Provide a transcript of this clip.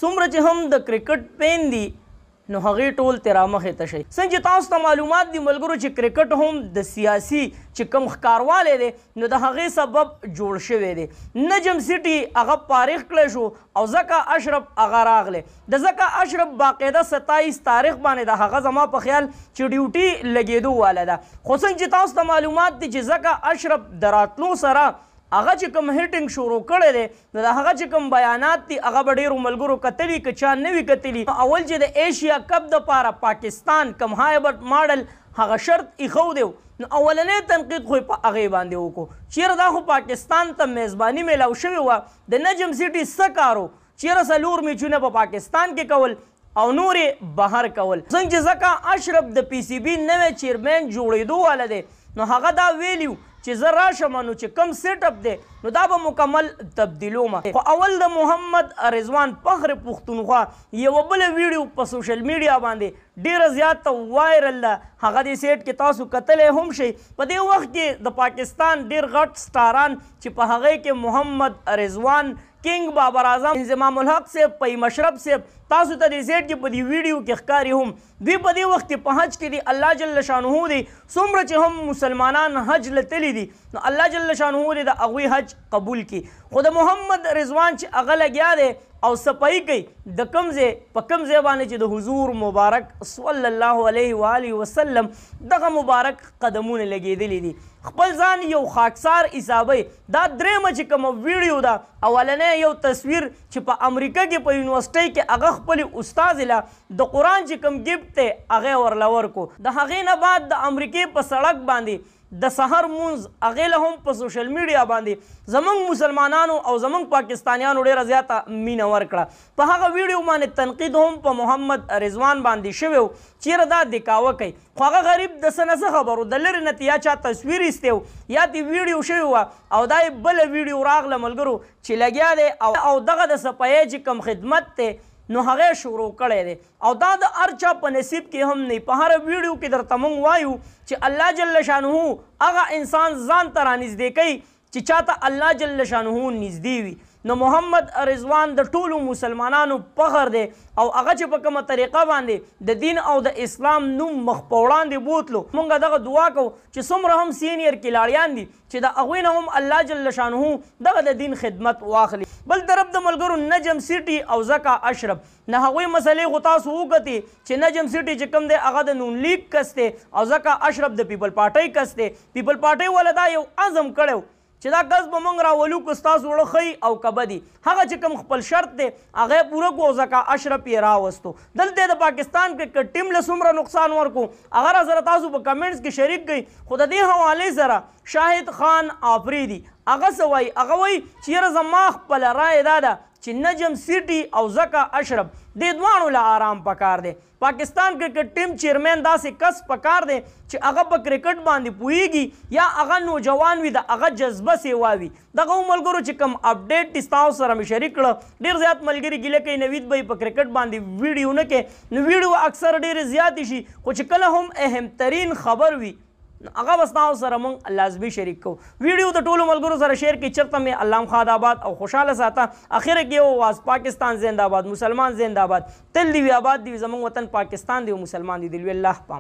څومره چې هم د کرکټ پین دي نو هغې ټول ترې رامخې ته شئ. څنګه چې تاسو ته معلومات دي ملګرو چې کرکټ هم د سیاسي چې کوم ښکاروالی دی نو د هغې سبب جوړ شوی دی. نجم سټي هغه فارغ کړی شو او زکا اشرف هغه راغلی. د زکا اشرف باقاعده 27 تاریخ باندې د هغه زما په خیال چې ډیوټي لګېدو واله ده. خو څنګه چې تاسو ته معلومات دي چې زکا اشرف د راتلو سره هغه چې کوم هیټینګ شروع کړی دی نو د هغه چې کوم بیانات دي هغه به ډېرو ملګرو کتلي که چا نه وي کتلي. اول چې د ایشیا کپ دپاره پاکستان کوم هایبرټ ماډل هغه شرط ایښودی نو اولنی تنقید خو یې په هغې باندې وکړو. چیرې دا خو پاکستان ته میزباني میلاو شوې وه د نجم سټي څه کار و؟ چیرې 4 میچونه په پاکستان کې کول او نور بهر کول. څنګه چې زکا اشرف د پی سی بي نوی چیرمین جوړېدو واله دی نو هغه دا ویلي چې زه راشم نو چې کم سیټ اپ دی نو دا به مکمل تبدیلومه. خو اول د محمد رضوان فخر پښتونخوا یوه بله ویډیو په سوشل میډیا باندې ډیره زیاته وایرل ده. هغه دې سیټ کې تاسو کتلی هم شئ. په دې وخت کې د پاکستان ډیر غټ سټاران چې په هغې کې محمد رضوان کنګ بابر اعظم انضمام الحق صاحب پی مشرف صاحب تاسو ته دې سیټ کې په دې ویډیو کې ښکاري هم دوی په دې وخت کې په حج کې دي. الله جل شانه دی څومره چې هم مسلمانان حج لتلی دي نو الله جل شانه دی د هغوی حج قبول کړي. خو د محمد رضوان چې هغه لګیا دی او صفائی کوي د کوم ځای په کوم ځای باندې چې د حضور مبارک صلی الله علیه و آله وسلم دغه مبارک قدمونه لګېدلي دي. خپل ځان یو خاکسار حسابوي. دا درېیمه چې کومه ویډیو ده اولنی یو تصویر چې په امریکا کې په یونیورسټۍ کې هغه خپلې استاذې له د قرآن چې کوم ګفټ دی هغې ورله ورکو. د هغې نه بعد د امریکې په سړک باندې د سحر مونځ هغې له هم په سوشل میډیا باندې زموږ مسلمانانو او زموږ پاکستانیانو ډېره زیاته مینه ورکړه. په هغه ویډیو باندې تنقید هم په محمد رضوان باندې شوی و چیرې دا دکاوه کوي. خو هغه غریب د څه نه څه خبر و د لرې نه یا چا تصویر ایستی و یا دې ویډیو شوې وه او دا یې بله ویډیو راغله ملګرو چې لګیا دی او دغه د صفایۍ چې کوم خدمت دی نو هغې شروع کړی دی او دا د هر چا په نصیب کې هم نه. په هره ویډیو کې درته موږ وایو چې الله جل شانه هغه انسان ځان ته رانږدې کوي چې چاته الله جل شانه نږدې وي. نو محمد رضوان د ټولو مسلمانانو فخر دی او هغه چې په کومه طریقه باندې د دین او د اسلام نوم مخ په وړاندې بوتلو موږ دغه دعا کوو چې څومره هم سینیر کلاړیان دي چې د هغوی نه هم الله جل شانه دغه د دین خدمت واخلي. بل طرف د ملګرو نجم سټي او زکا اشرف نه هغوی مسلې خو تاسو وکتې چې نجم سټي چې کوم دی هغه د نون لیگ کس دی او زکا اشرف د پیپل پارټۍ کس دی. پیپل پارټۍ والا دا یو عزم کړی چې دا کس به موږ راولو که ستاسو وړه ښي او که بدي. هغه چې کوم خپل شرط دی هغه یې پوره کړو ځکه اشرف یې راوستو. دلته د پاکستان کرکټ ټیم له څومره نقصان ورکړو هغه راسره تاسو په کمنټس کې شریک کړئ. خو د دې حوالې سره شاهد خان آفریدي هغه څه وایي هغه وایي چې یاره زما خپله رایه دا ده چې نجم سټي او زکا اشرف دې دواړو له آرام پکار دی. پاکستان کرکټ ټیم چیرمین داسې کس پکار دی چې هغه په کرکټ باندې پوهیږي یا هغه نوجوان وي د هغه جذبه سیوا وي. دغه ملګرو چې کوم اپډیټ دي تاسو سره مې شریک کړه. ډېر زیات ملګري ګیله کوي نوید به په کرکټ باندې ویډیو نه کوي نو ویډیو اکثر ډېرې زیاتې شي خو چې کله هم اهم ترین خبر وي هغه بس تاسو سره موږ لازمي شریک کوو. ویډیو د ټولو ملګرو سره شیر کړئ. چېرته مې الله خاد آباد او خوشحاله ساته. اخره کې یو واز پاکستان زنده باد مسلمان زنده باد تل دې وي آباد دې وي زموږ وطن پاکستان دې مسلمان دې دې وي الله پام.